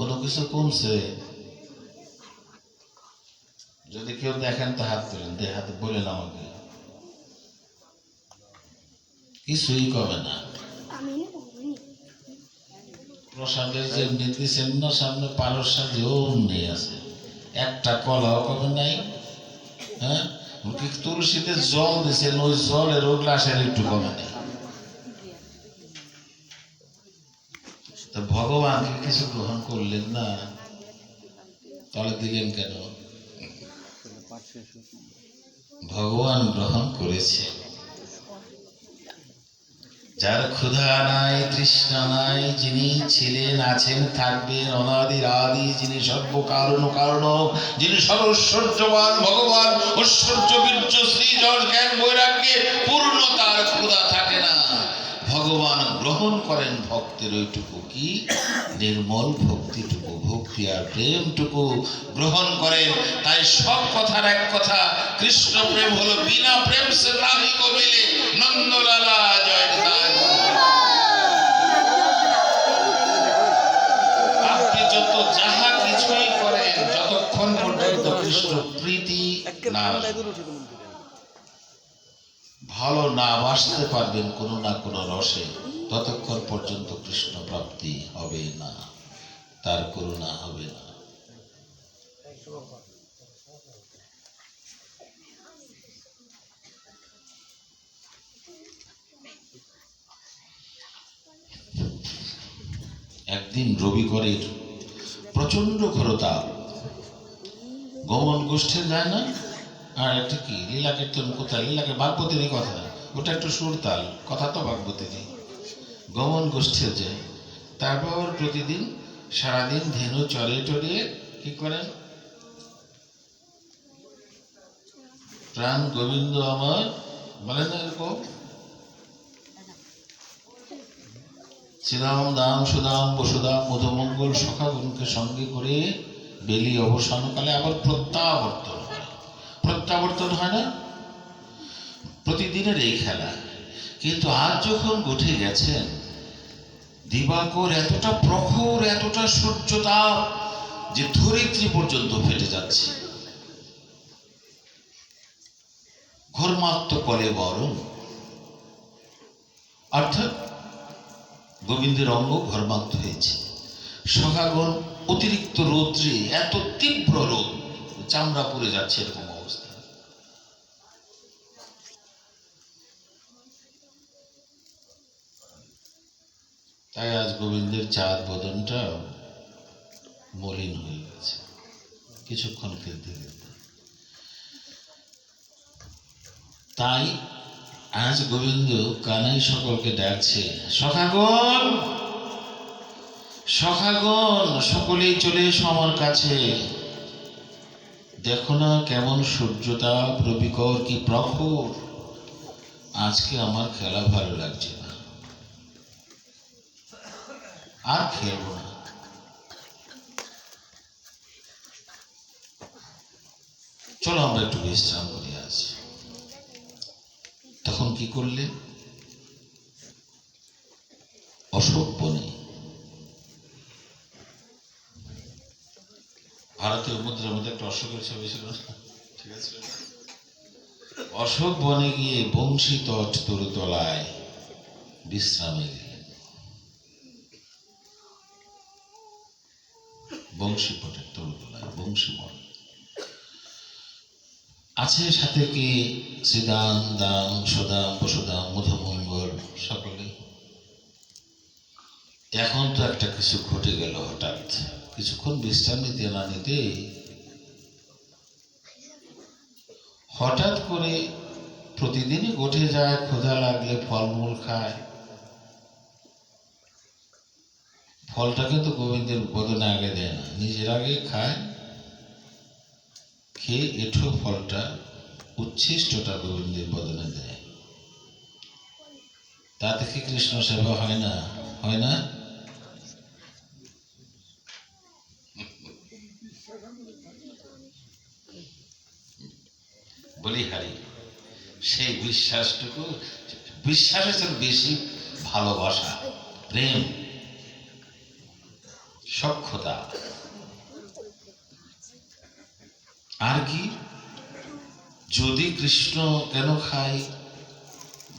কোনো কিছু কমছে? যদি কেউ দেখেন তো হাত তোলেন, হাতে বলেন আমাকে। কিছুই কমে না। প্রসাদের যে দিচ্ছেন না সামনে পারস সাজে অমনি আছে, একটা কলাও কমে নাই। হ্যাঁ, তুলসীতে জল দিচ্ছেন, ওই জলের ও গ্লাসের একটু কমে নেই। তো ভগবানকে কিছু গ্রহণ করলেন না, তাহলে দিলেন কেন? ভগবান গ্রহণ করেছে। যার ক্ষুধা নাই, তৃষ্ণা নাই, যিনি ছিলেন, আছেন, থাকবেন অনাদির আদি, যিনি সর্বকারণ কারণ, যিনি সর্বৈশ্বর্যবান ভগবান, ঐশ্বর্য বীর্য শ্রী যশ জ্ঞান বৈরাগ্যে পূর্ণ, তার ক্ষুধা থাকে না। ভগবান গ্রহণ করেন ভক্তের ওইটুকু, কি নির্মল ভক্তিটুকু, ভক্তি আর প্রেমটুকু গ্রহণ করেন। তাই সব কথার এক কথা, কৃষ্ণ প্রেম হলো বিনা প্রেম সে নাহি কো মিলে, নন্দলালা জয় নিতাই। আপনি যত যাহা কিছুই করেন, যতক্ষণ পর্যন্ত কৃষ্ণ প্রীতি না, ভালো নাম আসতে পারবেন কোনো না কোনো রসে, ততক্ষণ পর্যন্ত কৃষ্ণ প্রাপ্তি হবে না, তার করুণা হবে না। একদিন রবিবারের প্রচন্ড ঘোরতাপ, গমন গোষ্ঠীর যায় না, আর একটা কি লীলা কীর্তন, কোথায় লীলাকে ভাগবতীরই কথা, ওটা একটু সুরতাল, কথা তো ভাগবতীরই, গমন গোষ্ঠীর যায়। তারপর প্রতিদিন সারাদিন ধেনু চড়িয়ে টড়িয়ে কি করেন, প্রাণ গোবিন্দ আমার বলে না এরকম, শ্রীরাম দাম সুদাম বসুদাম মধুমঙ্গল সখাগণকে সঙ্গে করে বেলি অবসানকালে আবার প্রত্যাবর্তন হয়। প্রত্যাবর্তন হয় না প্রতিদিনের এই খেলা। কিন্তু আজ যখন উঠে গেছেন, দিবাকর এতটা প্রখর, এতটা সূর্যতাপ যে ধরিত্রী পর্যন্ত ফেটে যাচ্ছে, ঘর্মাত্ম কলে বরণ, অর্থাৎ গোবিন্দের অঙ্গ ঘর্মাক্ত হয়েছে। সখাগণ অতিরিক্ত রৌদ্রে, এত তীব্র রোদ, চামড়া পড়ে যাচ্ছে, এরকম অবস্থা। তাই আজ গোবিন্দের চাঁদ বদনটা মলিন হয়ে গেছে কিছুক্ষণ খেলতে খেলতে। তাই আজ গোবিন্দ কানাই সকলকে ডাকছে, সখাগণ সখাগণ সকলেই চলে এসো আমার কাছে। দেখো না কেমন সূর্যতাপ, রবিকর কি প্রখর, আজকে আমার খেলা ভালো লাগছে না, আর খেলবো না। চলো আমরা একটু বিশ্রাম করি আজ। তখন কি করলে, অশোক বনে, ভারতীয় মুদ্রার মধ্যে একটা অশোকের ছবি ছিল, ঠিক আছে, অশোক বনে গিয়ে বংশী তট তরুতলায় বিশ্রামে গেলেন। বংশী পটের তরুতলায়, বংশী বন আছে, সাথে কি শ্রীদাম দাম সদাম বসুদাম মধুমঙ্গল সকলে। এখন তো একটা কিছু ঘটে গেল হঠাৎ, কিছুক্ষণ বিশ্রাম নিতে না নিতে হঠাৎ করে, প্রতিদিনই ঘটে যায়, ক্ষুধা লাগলে ফলমূল খায়, ফলটা কিন্তু গোবিন্দের বদনে আগে দেয় না, নিজের আগে খায়, খেয়ে এঠো ফলটা উচ্ছিষ্টটা গোবিন্দের বদনে দেয়। তাতে কি কৃষ্ণ সেবা হয় না? হয় না? বলিহারি সেই বিশ্বাসটুকু, বিশ্বাসের চেয়ে বেশি ভালোবাসা, প্রেম সখ্যতা। আর কি, যদি কৃষ্ণ কেন খাই,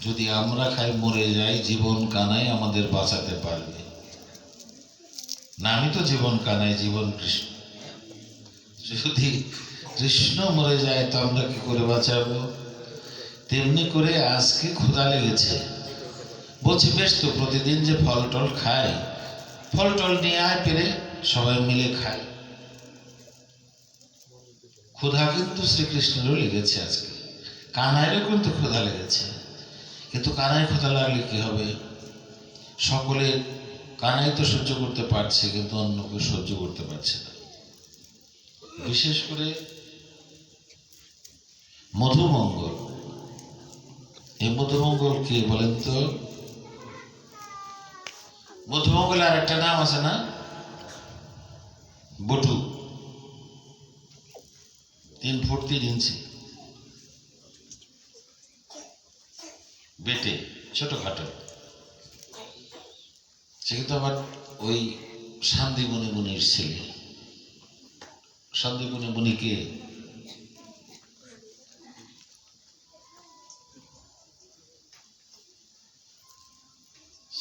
যদি আমরা খাই মরে যাই, জীবন কানাই আমাদের বাঁচাতে পারবে না। আমি তো জীবন কানাই, জীবন কৃষ্ণ। যদি কৃষ্ণ মরে যায় তো আমরা কি করে বাঁচাবো? তেমনি করে আজকে ক্ষুধা লেগেছে, বলছে বেশ তো প্রতিদিন যে ফল টল খায়, ফল টল নিয়ে আয় পেরে সবাই মিলে খায়। ক্ষুধা কিন্তু শ্রীকৃষ্ণেরও লেগেছে আজকে, কানাইয়েরও কিন্তু ক্ষুধা লেগেছে। কিন্তু কানাই ক্ষুধা লাগলে কি হবে? সকলে, কানাই তো সহ্য করতে পারছে কিন্তু অন্য কেউ সহ্য করতে পারছে না। বিশেষ করে মধুমঙ্গল। এই মধুমঙ্গল কে বলেন তো? মধুমঙ্গলের আর একটা নাম আছে না, বটু। 3 ফুট 3 ইঞ্চি বেটে, ছোটখাটো। সে কিন্তু আবার ওই শান্তিমণি মুনির ছেলে। শান্তিমণি মুনিকে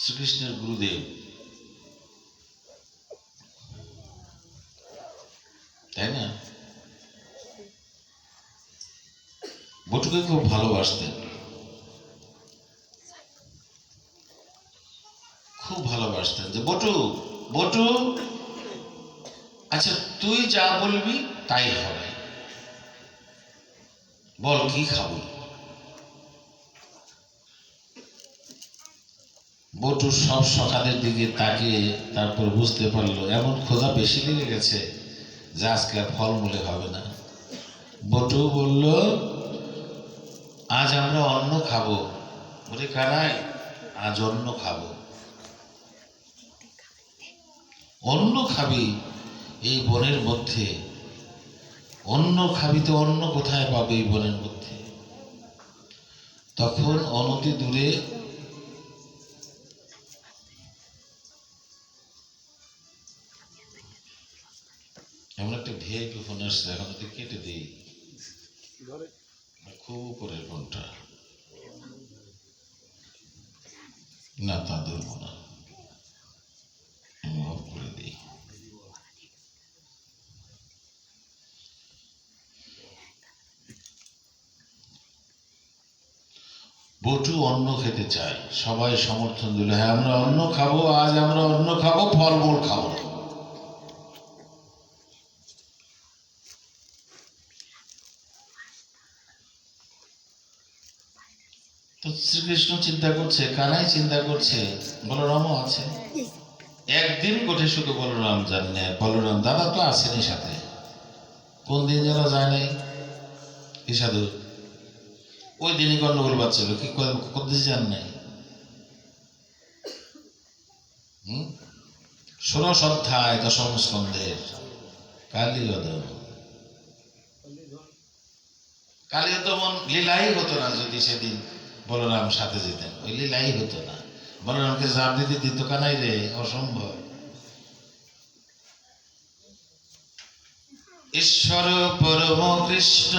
শ্রীকৃষ্ণের গুরুদেব, তাই না? বটুকে খুব ভালোবাসতেন, খুব ভালোবাসতেন। যে বটু, বটু, আচ্ছা তুই যা বলবি তাই হবে, বল কি খাবো। বটু সব সকালের দিকে তাকে, তারপর বুঝতে পারলো এমন ক্ষুধা বেশি লেগে গেছে যে আজকে আর ফলমূলে হবে না। বটু বলল, আজ আমরা অন্ন খাবো। বলে কানাই, আজ অন্ন খাবো। অন্ন খাবি এই বনের মধ্যে? অন্ন খাবি তো অন্ন কোথায় পাবে এই বনের মধ্যে? তখন অনতি দূরে এমন একটা ভিআইপি ফোন আসছে, এখন যদি কেটে দিই, খুব উপরের ফোনটা, না তা ধরবো না, আমি অফ করে দিই। বটু অন্ন খেতে চায়, সবাই সমর্থন দিল, হ্যাঁ আমরা অন্ন খাবো, আজ আমরা অন্ন খাবো, ফলমূল খাবো না। তো শ্রীকৃষ্ণ চিন্তা করছে, কানাই চিন্তা করছে, বলরামও আছে। একদিন কোঠে শুধু বলরাম যান না, বলরাম দাদা তো আসেনি সাথে, কোন দিন যেন যায় নাই কি সাধু, ওই দিনই গন্ডগোল বাচ্চা কি কোথায় যান নাই। 16 অধ্যায় 10ম স্কন্ধের কালীয়দমন। কালীয়দমন লীলাই হতো না যদি সেদিন বলরাম সাথে যেতেন, ওই লীলাই হতো না। বলরামকে জাপ দিতে দিত কানাই রে, অসম্ভব। ঈশ্বর পরম কৃষ্ণ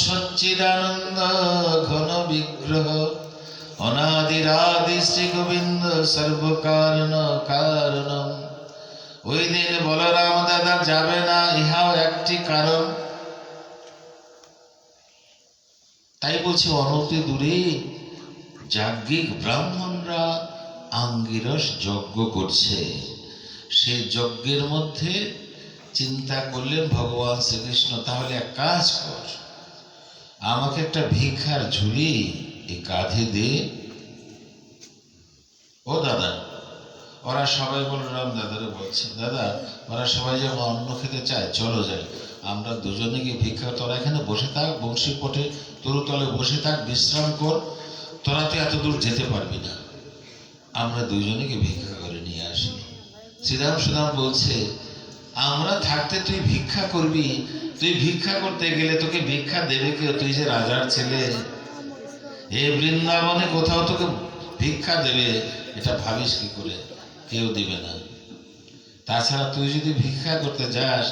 সচ্চিদানন্দ ঘন বিগ্রহ, অনাদিরাদি শ্রী গোবিন্দ সর্বকারণ কারণম। ওই দিন বলরাম দাদা যাবে না, ইহাও একটি কারণ। তাই বলছে অনতি দূরে যাজ্ঞিক ব্রাহ্মণরা আঙ্গিরস যজ্ঞ করছে। সে যজ্ঞের মধ্যে চিন্তা করলেন ভগবান শ্রীকৃষ্ণ, তাহলে এক কাজ কর, আমাকে একটা ভিক্ষার ঝুলি এই কাঁধে দে। ও দাদা, ওরা সবাই বলরাম দাদারে বলছে, দাদা ওরা সবাই যখন অন্ন খেতে চায়, চলো যাই, আমরা দুজনে গিয়ে ভিক্ষা, তোরা এখানে বসে থাক, বংশী পটে তরুতলে বসে থাক, বিশ্রাম কর, তোরা তো এত দূর যেতে পারবি না, আমরা দুজনে গিয়ে ভিক্ষা করে নিয়ে আসি। শ্রীরাম সুদাম বলছে, আমরা থাকতে তুই ভিক্ষা করবি? তুই ভিক্ষা করতে গেলে তোকে ভিক্ষা দেবে কেউ? তুই যে রাজার ছেলে, এ বৃন্দাবনে কোথাও তোকে ভিক্ষা দেবে এটা ভাবিস কি করে? কেউ দিবে না। তাছাড়া তুই যদি ভিক্ষা করতে যাস,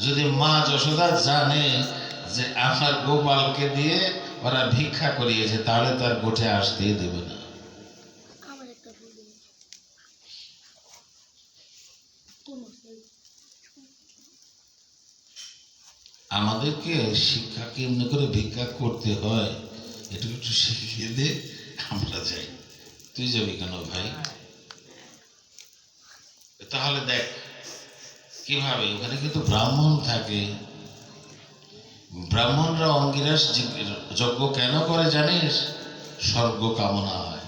যদি মা যশোদা জানে যে আমার গোপালকে দিয়ে ওরা ভিক্ষা করিয়েছে, তাহলে তার গোঠে আসতেই দেবে না। আমাদেরকে শিক্ষা কেমনি করে ভিক্ষা করতে হয় এটুকু একটু শিখিয়ে দে, আমরা যাই। তুই যাবি কেন ভাই? তাহলে দেখ কিভাবে, ওখানে কিন্তু ব্রাহ্মণ থাকে। ব্রাহ্মণরা অঙ্গিরাস যজ্ঞ কেন করে জানিস? স্বর্গ কামনা হয়।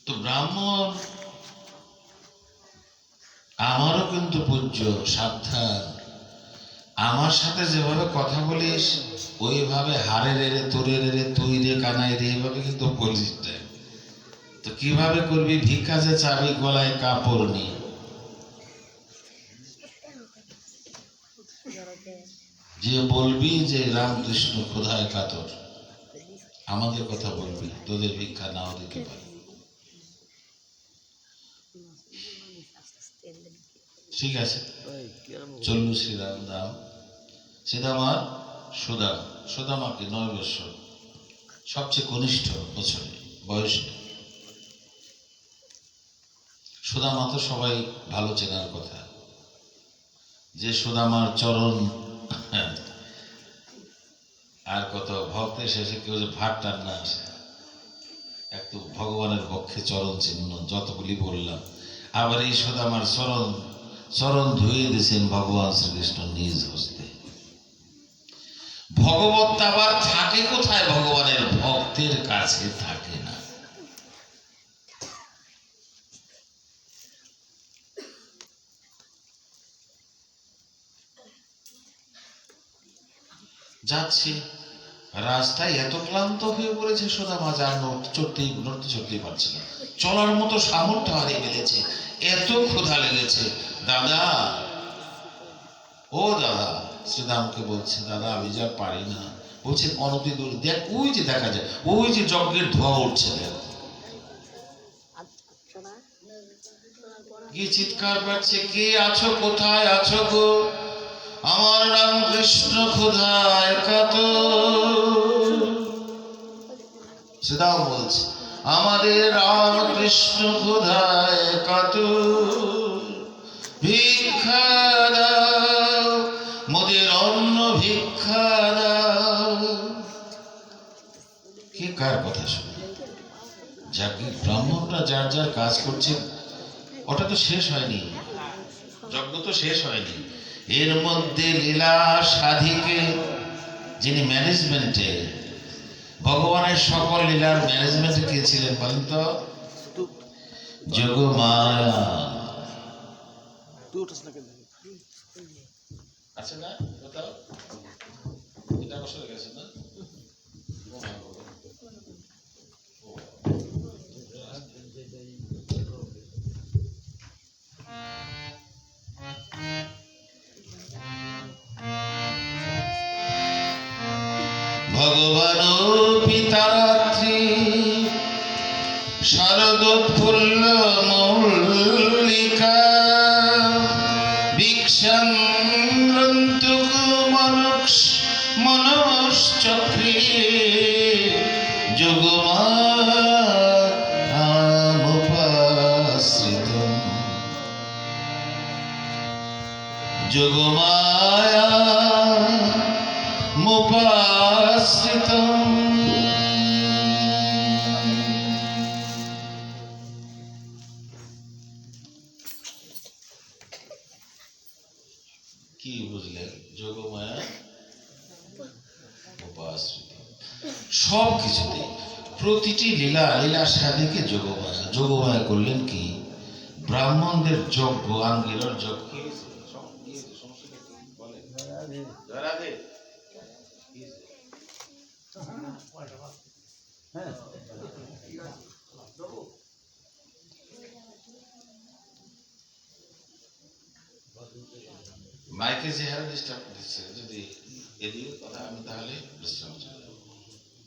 তো ব্রাহ্মণ আমারও কিন্তু পূজ্য, সাবধান। আমার সাথে যেভাবে কথা বলিস ওইভাবে হারে রে তোরে রে তুই রে কানাই রে এইভাবে কিন্তু বলিস না। তো কিভাবে করবি? ভিক্ষা যে চাবি, গলায় কাপড় নিয়ে যে বলবি যে রামকৃষ্ণ ক্ষুধায় কাতর, আমাদের কথা বলবি, তোদের ভিক্ষা নাও দিতে পারে। ঠিক আছে, চললু শ্রীরাম দাম। শ্রীদামার সুদাম, সুদামাকে 9 বছর, সবচেয়ে কনিষ্ঠ বছরে বয়সে। সুদামা তো সবাই ভালো চেনার কথা, যে সুদামার চরণ আর কত ভক্তের শেষে কেউ যে ভাট টান না আসে, একটু ভগবানের পক্ষে চরণ চিহ্ন যতগুলি বললাম। আবার এই সুদামার চরণ ধুয়ে দিয়েছেন ভগবান শ্রীকৃষ্ণ নিজ হস্তে। ভগবত আবার থাকে কোথায়? ভগবানের ভক্তের কাছে থাকে না। যাচ্ছে রাস্তায় এত ক্লান্ত হয়ে পড়েছে সুদামা, যার নড়তে চড়তেই পারছে না, চলার মতো সামর্থ্য হারিয়ে ফেলেছে, এত ক্ষুধা লেগেছে। দাদা, ও দাদা, শ্রীরামকে বলছে, দাদা আমি যা পারি না। বলছে অনতি দূর দেখ, ওই যে দেখা যায়, ওই যে যজ্ঞের ধোঁয়া উঠছে, দেখ। কি চিৎকার করছে, কে আছো, কোথায় আছো গো? আমার রামকৃষ্ণ ক্ষুধায় কাতর। শ্রীরাম বলছে, আমাদের রামকৃষ্ণ ক্ষুধায় কাতর, ভিক্ষা দাও মোদের অন্ন, ভিক্ষা দাও। কে কার কথা শুনে? যাকে ব্রাহ্মণরা যার যার কাজ করছে, ওটা তো শেষ হয়নি, যজ্ঞ তো শেষ হয়নি। এর মধ্যে লীলা সাধিকে, যিনি ম্যানেজমেন্টে, ভগবানের সকল লীলার ম্যানেজমেন্টে কে ছিলেন বলেন তো? যোগমায়া। আচ্ছা না, কোথাও এটা বসে গেছে না? ভগবান পিতারাত্রি শারদোৎফুল্ল মল্লিকা, ভিক্ষান্তুক মনশ্চক্রে, যোগমায়ামুপাশ্রিতম, যোগমায়ামুপাশ্রিতম। কি বুঝলেন? যোগমায়া উপাশ্রিত, সব কিছুতে, প্রতিটি লীলা সাধিকে যোগমায়া। যোগমায়া করলেন কি? ব্রাহ্মণদের যজ্ঞ, আঙ্গিরর যজ্ঞ। মাইকে যে হারে ডিস্টার্ব দিচ্ছে, যদি এদিকে কথা, আমি তাহলে বিশ্রাম চলে যাবো,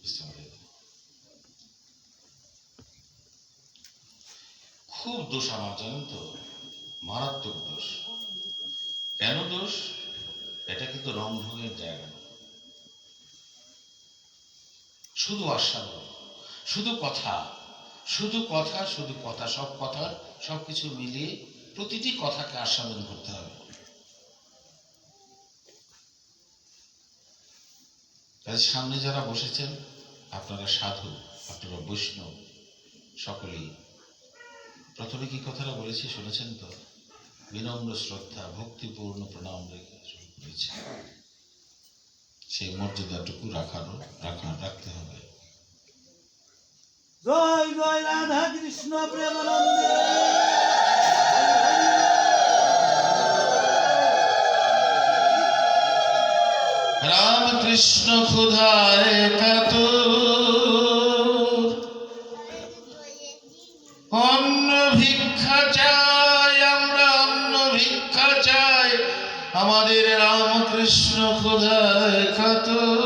বিশ্রাম। খুব দোষ আমার, জানেন তো, মারাত্মক দোষ। কেন দোষ? এটা কিন্তু রং ঢঙের জায়গা না। শুধু আস্বাদন, শুধু কথা, শুধু কথা, শুধু কথা, সব কথা সবকিছু মিলিয়ে প্রতিটি কথাকে আস্বাদন করতে হবে। সামনে যারা বসেছেন আপনারা সাধু, আপনারা বৈষ্ণব, সকলেই প্রথমে কি কথাটা বলেছি শুনেছেন তো? বিনম্র শ্রদ্ধা, ভক্তিপূর্ণ প্রণাম রেখে শুরু করেছি। সেই মর্যাদাটুকু রাখতে হবে। জয় জয় রাধা কৃষ্ণ প্রেমানন্দে। রাম কৃষ্ণ ক্ষুধায় কাতর, অন্ন ভিক্ষা চাই, আমরা অন্ন ভিক্ষা চাই, আমাদের রামকৃষ্ণ ক্ষুধায় কাতর।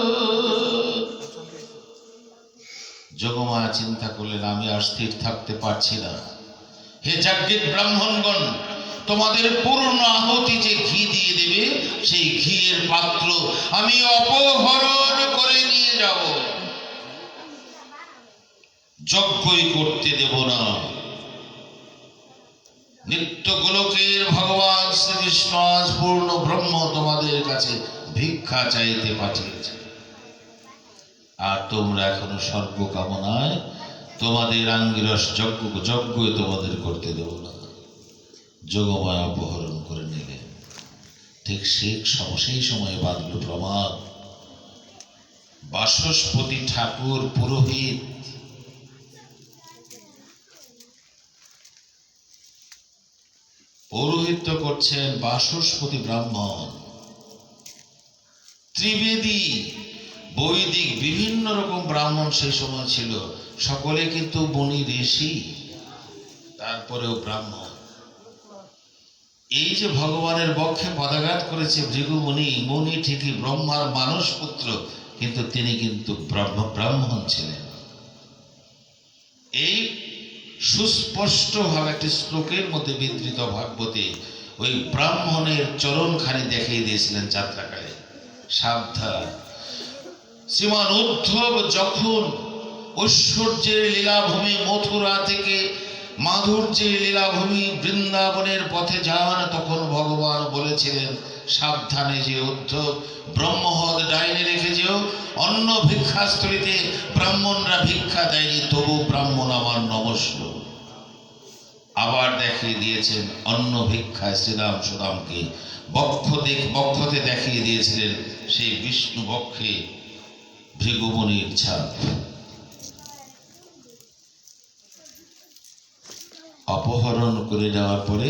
যোগমায়া চিন্তা করলেন, আমি আর স্থির থাকতে পারছি না। হে যাজ্ঞিক ব্রাহ্মণগণ, তোমাদের পূর্ণ আহুতি যে ঘি দিয়ে দেবে, সেই ঘিয়ের পাত্র আমি অপহরণ করে নিয়ে যাব, যজ্ঞই করতে দেব না। নিত্য গোলকের ভগবান শ্রীকৃষ্ণ আজ পূর্ণ ব্রহ্ম তোমাদের কাছে ভিক্ষা চাইতে পাঠিয়েছে, আর তোমরা এখনো স্বর্গ কামনায় তোমাদের আঙ্গিরস যজ্ঞই তোমাদের করতে দেব না। যোগমায়া অপহরণ করে নিলেন। ঠিক সেই সময় বাঁধল প্রমাদ। বাচস্পতি ঠাকুর পুরোহিত, পৌরোহিত্য করছেন বাচস্পতি ব্রাহ্মণ, ত্রিবেদী, বৈদিক বিভিন্ন রকম ব্রাহ্মণ সেই সময় ছিল, সকলে কিন্তু মুনি ঋষি, তারপরেও ব্রাহ্মণ। এই যে ভগবানের বক্ষে পদাঘাত করেছে ভৃগু মুনি, মুনি ঠিকই ব্রহ্মার মানস পুত্র, কিন্তু তিনি কিন্তু ব্রাহ্মণ ছিলেন। এই সুস্পষ্ট ভাবে একটি শ্লোকের মধ্যে বিধৃত ভাগবতে ওই ব্রাহ্মণের চরণখানি দেখিয়ে দিয়েছিলেন যাত্রাকালে। সাবধান, শ্রীমান উদ্ধব যখন ঐশ্বর্যের লীলাভূমি মথুরা থেকে মাধুর্যের লীলাভূমি বৃন্দাবনের পথে যান, তখন ভগবান বলেছিলেন, সাবধানে যে উদ্ধব, ব্রহ্মহদ ডাইনে রেখে যেও, অন্য ভিক্ষাস্থলিতে ব্রাহ্মণরা ভিক্ষা দেয়নি, তবু ব্রাহ্মণ আমার নমস্য। আবার দেখিয়ে দিয়েছেন অন্য ভিক্ষায় শ্রীরাম সুদামকে, বক্ষতে দেখিয়ে দিয়েছিলেন সেই বিষ্ণু বক্ষে ভৃগুমুনির ছাপ। অপহরণ করে নেওয়ার পরে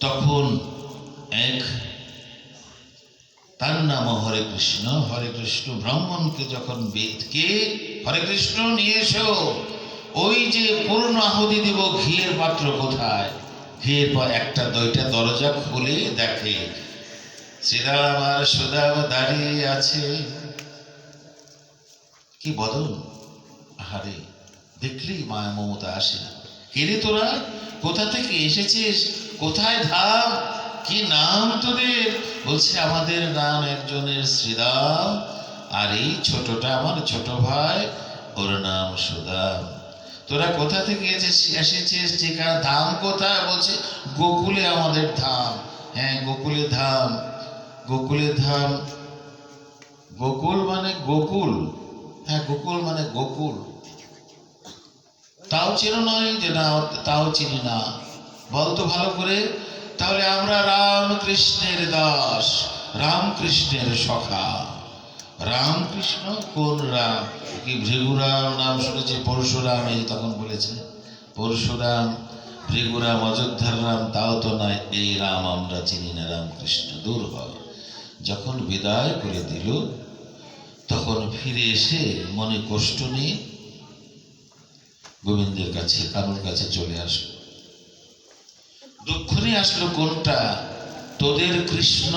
তখন এক, তার নাম হরে কৃষ্ণ ব্রাহ্মণকে যখন বেদকে হরে কৃষ্ণ নিয়ে এসো, ওই যে পূর্ণ আহুতি দিব, ঘিয়ের পাত্র কোথায়? ঘিয়ের পর একটা দুইটা দরজা খুলে দেখে শ্রীরাম আর সুদাম দাঁড়িয়ে আছে। কি বদন, আহারে, দেখলি মায়া মমতা আসে। কেরে তোরা, কোথা থেকে এসেছিস, কোথায় ধাম, কি নাম তোদের? বলছে আমাদের নাম একজনের শ্রীরাম, আর এই ছোটটা আমার ছোট ভাই, ওর নাম সুদাম। তোরা কোথা থেকে এসেছিস, ঠিকানা, ধাম কোথায়? বলছে গোকুলে আমাদের ধাম। হ্যাঁ, গোকুলে ধাম, গোকুলে ধাম, গোকুল মানে গোকুল, হ্যাঁ গোকুল মানে গোকুল। তাও চেনো নয় যে না, তাও চিনি না, বলতো ভালো করে। তাহলে আমরা রামকৃষ্ণের দাস, রামকৃষ্ণের সখা। রামকৃষ্ণ কোন রাম? কি ভৃগুরাম নাম শুনেছি, পরশুরাম, এই তখন বলেছে পরশুরাম, ভৃগুরাম, অযোধ্যার রাম, তাও তো নয়, এই রাম আমরা চিনি না, রামকৃষ্ণ দূর হয়। যখন বিদায় করে দিল, তখন ফিরে এসে মনে কষ্ট নিয়ে গোবিন্দের কাছে, কারুর কাছে চলে আসলো। দুঃখ নিয়ে আসলো কোনটা? তোদের কৃষ্ণ,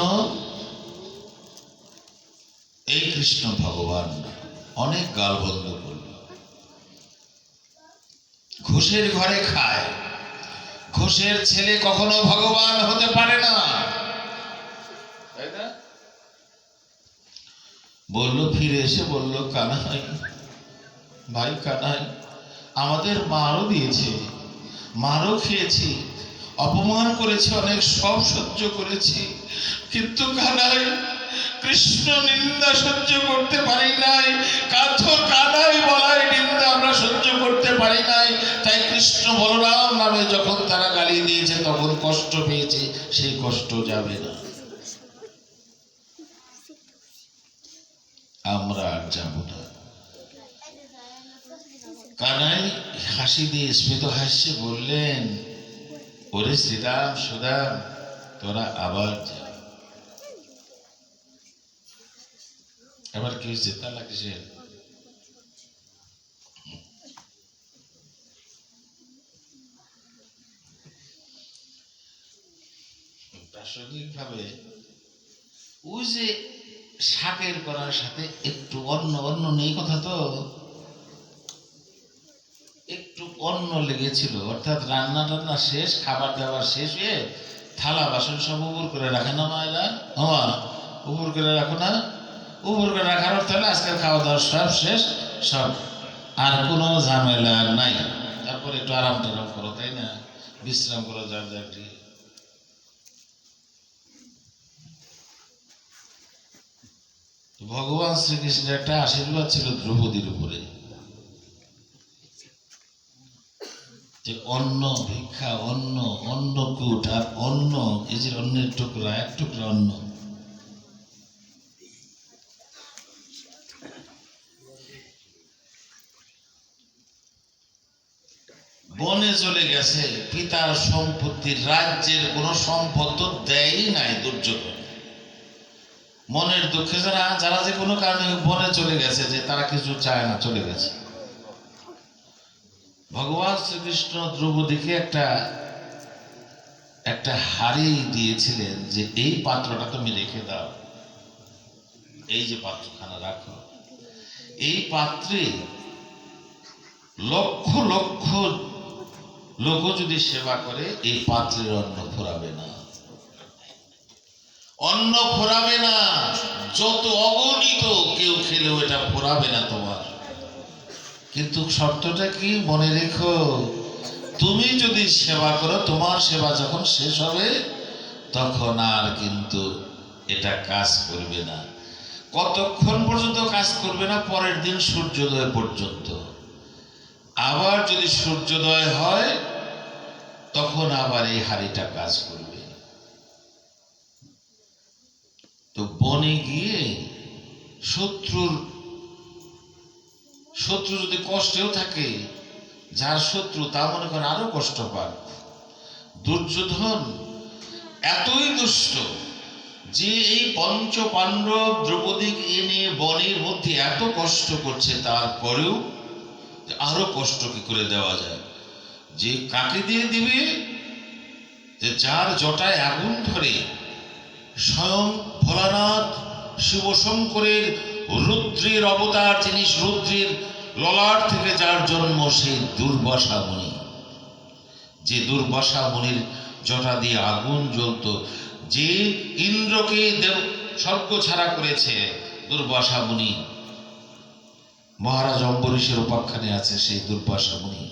এই কৃষ্ণ ভগবান না। অনেক গাল বন্ধ করল, ঘুষের ঘরে খায়, ঘোষের ছেলে কখনো ভগবান হতে পারে না, তাই না? বললো, ফিরে এসে বলল, কানাই ভাই কানাই, আমাদের মারও দিয়েছে, মারও খেয়েছি, অপমান করেছে অনেক, সব সহ্য করেছি, কিন্তু কানাই কৃষ্ণ নিন্দা সহ্য করতে পারি নাই। কানাই বলাই নিন্দা আমরা সহ্য করতে পারি নাই, তাই কৃষ্ণ বলরাম নামে যখন তারা গালি দিয়েছে তখন কষ্ট পেয়েছে, সেই কষ্ট যাবে না, আমরা আর যাব না। কানাই হাসি দিয়ে স্মিত হাসিয়ে বললেন, ওরে শ্রীরাম সুদাম, তোরা আবার যা। এবার কি হয়েছে তা লাগছে? প্রাসঙ্গিক ভাবে ওই যে শাকের করার সাথে একটু অন্য নেই কথা, তো একটু অন্য লেগেছিল, অর্থাৎ রান্না টান্না শেষ, খাবার দাবার শেষ হয়ে থালা বাসন সব উপর করে রাখে না মায়েরা, উপর করে রাখো না, উপর করে রাখার অর্থ হলে আজকের খাওয়া দাওয়া সব শেষ, সব আর কোনো ঝামেলা নাই, তারপর একটু আরাম টারাম করো, তাই না? বিশ্রাম করো যার যারটি। ভগবান শ্রীকৃষ্ণের একটা আশীর্বাদ ছিল দ্রৌপদীর উপরে, যে অন্ন ভিক্ষা, অন্নকূট আর অন্ন, এই যে অন্নের টুকরা, এক টুকরা অন্ন। বনে চলে গেছে, পিতার সম্পত্তি, রাজ্যের কোন সম্পদ তো দেয়ই নাই দুর্যোধন। মনের দুঃখে যারা যে কোনো কারণে বনে চলে গেছে, যে তারা কিছু চায় না, চলে গেছে। ভগবান শ্রীকৃষ্ণ দ্রৌপদীকে একটা হাড়ি দিয়েছিলেন, যে এই পাত্রটা তুমি রেখে দাও, এই যে পাত্রখানা রাখো, এই পাত্রে লক্ষ লক্ষ লোক যদি সেবা করে, এই পাত্রের অন্ন ফুরাবে না, অন্ন ফুরাবে না, যত অগণিত কেউ খেলেও এটা ফুরাবে না তোমার। কিন্তু শর্তটা কি মনে রেখো, তুমি যদি সেবা করো, তোমার সেবা যখন শেষ হবে তখন আর কিন্তু এটা কাজ করবে না। কতক্ষণ পর্যন্ত কাজ করবে না? পরের দিন সূর্যোদয় পর্যন্ত। আবার যদি সূর্যোদয় হয় তখন আবার এই হাড়িটা কাজ করবে। তো বনে গিয়ে শত্রু যদি কষ্টেও থাকে, যার শত্রু তা মনে করেন আরো কষ্ট পান। দুর্যোধন এতই দুষ্ট যে এই পঞ্চ পাণ্ডব দ্রৌপদীকে এনে বনের মধ্যে এত কষ্ট করছে, তারপরেও আরো কষ্ট কি করে দেওয়া যায়, যে কাকে দিয়ে দিবে, যে যার জটায় আগুন ধরে, স্বয়ং ভোলানাথ শিবশঙ্করের রুদ্রের অবতার, যিনি রুদ্রের ললাট থেকে যার জন্ম, সেই দুর্বাসা মুনি, যে দুর্বাসা মুনির জটা দিয়ে আগুন জ্বলত, যে ইন্দ্রকে স্বর্গ ছাড়া করেছে দুর্বাসা মুনি, মহারাজ অম্বরীশের উপাখ্যানে আছে সেই দুর্বাসা মুনি।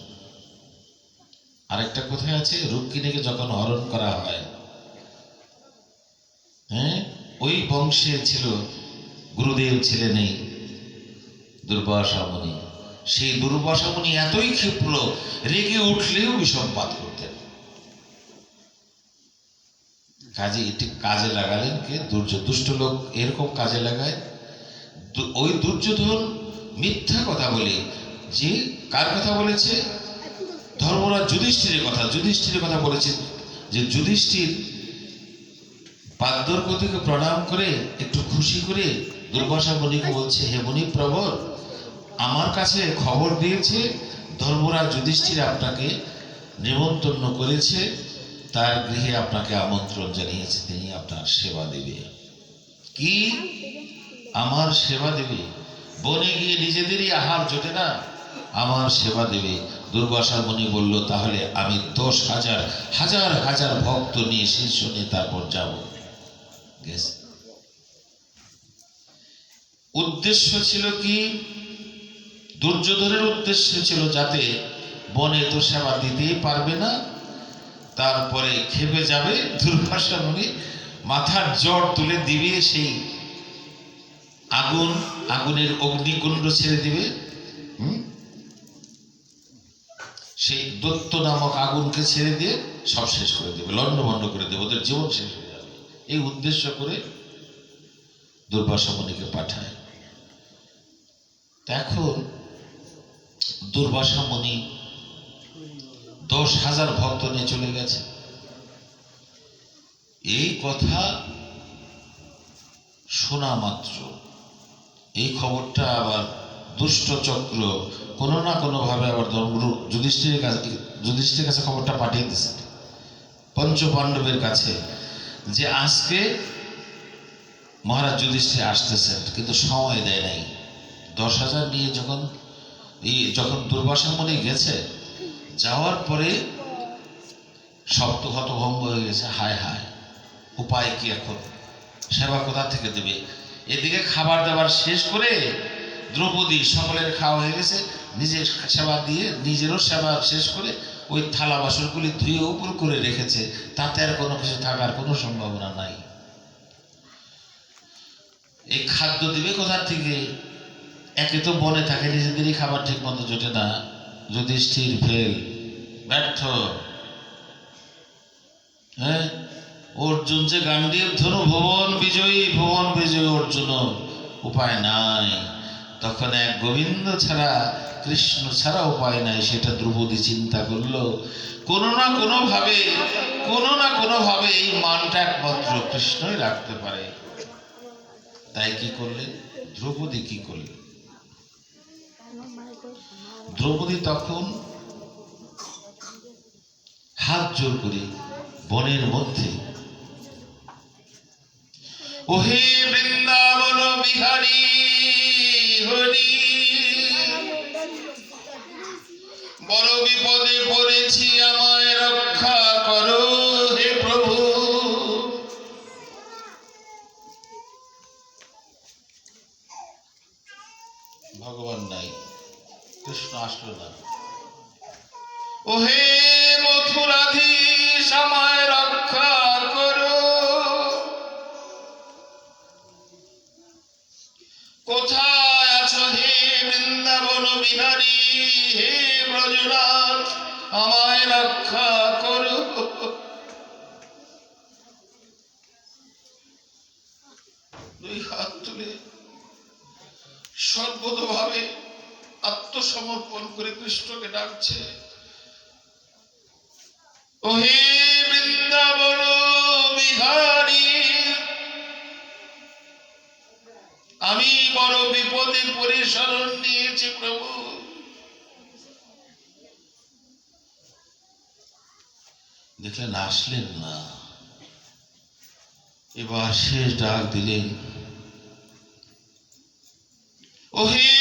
আরেকটা কোথায় আছে, রুক্মিণীকে যখন হরণ করা হয়, ওই বংশে ছিল, গুরুদেব ছিলেন এই দুর্বাসা মুনি। সেই দুর্বাসা মুনি এতই ক্ষিপ্র, রেগে উঠলেও বিষমপাত করতেন। কাজে এটি কাজে লাগালেন কে? দুষ্ট লোক এরকম কাজে লাগায়। ওই দুর্যোধন মিথ্যা কথা বলে, যে কার কথা বলেছে? ধর্মরাজ যুধিষ্ঠিরের কথা বলেছে, যে যুধিষ্ঠির পাদ্মপতিকে প্রণাম করে একটু খুশি করে দুর্বাসা মুনিকে বলছে, হে মুনি প্রবর, আমার কাছে খবর দিয়েছে ধর্মরাজ যুধিষ্ঠির আপনাকে নিমন্ত্রণ করেছে, তার গৃহে আপনাকে আমন্ত্রণ জানিয়েছে, তিনি আপনার সেবা দেবে। কি আমার সেবা দেবে? বনে গিয়ে নিজেদেরই আহার জোটে না, আমার সেবা দেবে। দুর্বাসা মুনি বলল, তাহলে আমি 10,000 হাজার হাজার ভক্ত নিয়ে শীর্ষ নিয়ে তারপর যাব। গেছে। উদ্দেশ্য ছিল কি? দুর্যোধনের উদ্দেশ্য ছিল যাতে বনে তো সেবা দিতেই পারবে না, তারপরে খেপে যাবে। দুর্বাসা মুনি মাথার জ্বর তুলে দিবে, সেই আগুনের অগ্নিকুণ্ড ছেড়ে দিবে, সেই দত্ত নামক আগুনকে ছেড়ে দিয়ে সব শেষ করে দেবে, লণ্ডভণ্ড করে দেবে, ওদের জীবন শেষ হয়ে যাবে। এই উদ্দেশ্য করে দুর্বাসা মুনিকে পাঠায়। এখন দুর্বাসা মুনি 10,000 ভক্ত নিয়ে চলে গেছে। এই কথা শোনা মাত্র এই খবরটা আবার দুষ্ট চক্র কোনো না কোনো ভাবে আবার ধর্মগুরু যুধিষ্ঠিরের কাছে খবরটা পাঠিয়ে দিয়েছে পঞ্চ পাণ্ডবের কাছে, যে আজকে মহারাজ যুধিষ্ঠির আসতেছেন, কিন্তু সময় দেয় নাই। 10,000 নিয়ে যখন দুর্বাসা মুনি গেছে, যাওয়ার পরে সব তো হতভম্ব হয়ে গেছে। হায় হায়, উপায় কি এখন? সেবা কোথা থেকে দেবে? এদিকে খাবার দাবার শেষ করে দ্রৌপদী সকলের খাওয়া হয়ে গেছে, নিজের সেবা দিয়ে নিজেরও সেবা শেষ করে ওই থালা বাসনগুলি ধুয়ে উপর করে রেখেছে, তাতে আর কোনো কিছু থাকার কোনো সম্ভাবনা নাই। এই খাদ্য দিবে কোথা থেকে? একে তো বনে থাকে, নিজেদেরই খাবার ঠিক মতো জোটে না। যুধিষ্ঠির ফেল, ব্যর্থ। হ্যাঁ, অর্জুন যে গান্ডীব ধনু ভুবন বিজয়ী অর্জুন, উপায় নাই। তখন এক গোবিন্দ ছাড়া, কৃষ্ণ ছাড়া উপায় নাই। সেটা দ্রৌপদী চিন্তা করলো, কোনো না কোনো ভাবে এই মানটা একমাত্র কৃষ্ণই রাখতে পারে। তাই কি করলেন দ্রৌপদী? কি করলেন দ্রৌপদী? তখন হাত জোর করে বনের মধ্যে, ওহে বৃন্দাবন বিহারী হরি, বড় বিপদে পড়েছি, আমায় রক্ষা করো হে প্রভু। ভগবান নাই, কৃষ্ণ আসলো না। ওহে মথুরাধীশ, আমায় রক্ষা করো। কোথায় আছো হে বৃন্দাবন বিহারী, হে ব্রজনাথ, আমায় রক্ষা করো। দুই হাত তুলে সর্বতভাবে আত্মসমর্পণ করে কৃষ্ণকে ডাকছে, ওহে বৃন্দাবন বিহারী, আমি বড় বিপদে পড়ে শরণ নিয়েছি প্রভু। দেখলেন আসলেন না। এবার শেষ ডাক দিলেন, ওহে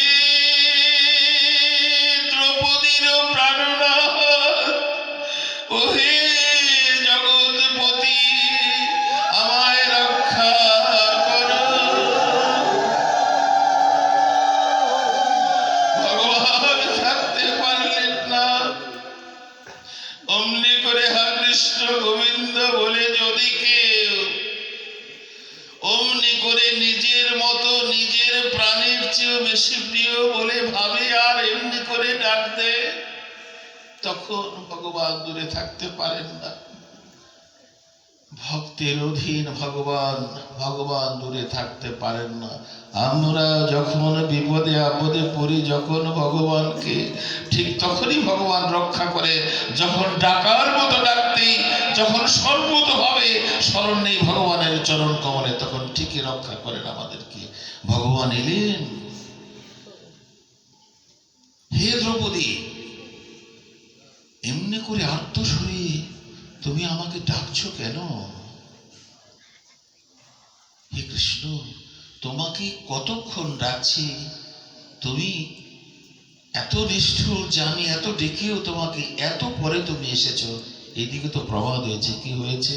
দ্রৌপদীর প্রাণনাথ, ওহে জগৎপতি, আমায় রক্ষা করো। ভগবান থাকতে পারলেন না। অমনি করে হা কৃষ্ণ গোবিন্দ বলে যদি কেউ অমনি করে নিজের মতো, নিজের প্রাণের চেয়েও বেশি প্রিয় বলে ভাবে আর এমনি করে ডাক দে, তখন ভগবান দূরে থাকতে পারেন না। ভক্তের অধীন ভগবান দূরে থাকতে পারেন না। আমরা যখন বিপদে আপদে পড়ি, যখন ভগবানকে, ঠিক তখনই ভগবান রক্ষা করে। যখন ডাকার মতো ডাকতেই, যখন সর্বতভাবে শরণ নেই ভগবানের চরণ কমলে, তখন ঠিকই রক্ষা করেন আমাদেরকে। ভগবান এলেন, হে দ্রৌপদী, এমনি করে আত্মস্বরে তুমি আমাকে ডাকছো কেন? হে কৃষ্ণ, তোমাকে কতক্ষণ ডাকছি, তুমি এত নিষ্ঠুর যে আমি এত ডেকেও তোমাকে এত পরে তুমি এসেছো। এদিকে তো প্রবাদ হয়েছে, কি হয়েছে?